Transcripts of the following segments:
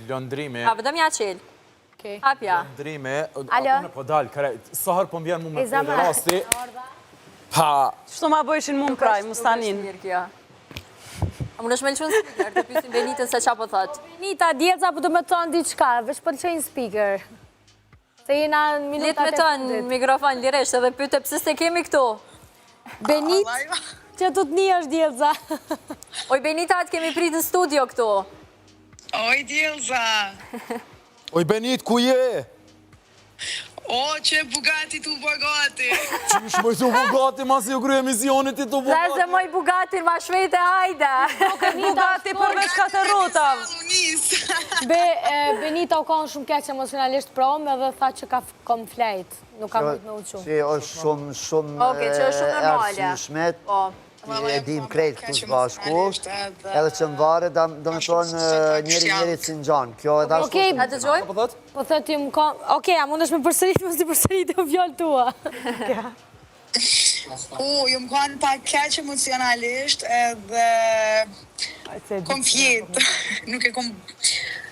lëndrimi... A, vëdëm ja qelë. Hapja. Lëndrimi... Alo? Po dalë, kare, sahar po m'vjen mu me folë rasti... Pa... Shto ma bëjshin mu më praj, mustanin. A më në shmelë që në speaker, të pysin Benitën se qa po thëtë. Benita, djelëza po të më tonë diçka, veç për të qenjë speaker. Se jena në Litë minutat me e të në fundit. mikrofon liresht edhe pyte pëse se kemi këtu. Benit, që të një është djelëza. Oj, Benita, atë kemi pritë në studio këtu. Oj, Djelza. Oj, Benit, ku je? O, që Bugatti tu Bogati. Qysh më të Bugatti, masi u kry emisionit i të Dhe Bugatti? se moj Bugatin ma shvejt e hajde. Bugatti përveç katër rrotave. Benita u konë shumë keq emocionalisht prom edhe tha që kom flejt. Nuk kam mujtë me uqu. Që është shumë Oke, që është shumë normale. arsyeshmet, Po. e dim krejt këtu së bashku, edhe që më vare, do me thonë njeri si në gjanë. Kjo edhe ashtu. Okej, A të gjoj? po thët ju më konë... Okej, a mundesh me përsërit, mos të përsërit e vjollë tua. Ju më kanë pak keq emocionalisht edhe kom fjetë.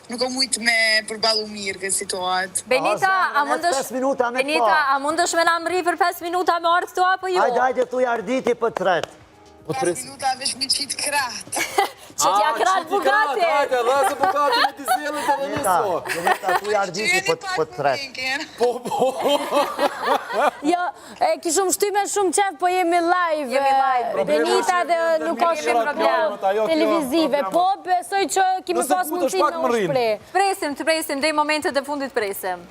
Nuk kom mujtë me përbalu mirë këtë situatë. Benita, a mundesh... 5 minuta me Benita, pa. a mundesh me na mri për 5 minuta me orë këtu apo ju? Hajde, tu jarditi për 3. 5 minuta vesh mi qitë kratë. Që t'ja kratë Bugati. Hajde, rrasë Bugatti me t'i zjelët edhe nëso. Benita, tu jarditi për 3. Jo, e kishum shtyme shumë qef, po jemi live. Jemi live. Benita dhe nuk ka shumë problem televizive. Po, besoj që kemi pas mundësi me u shpre. Presim, të presim, dhe i momentet e fundit presim.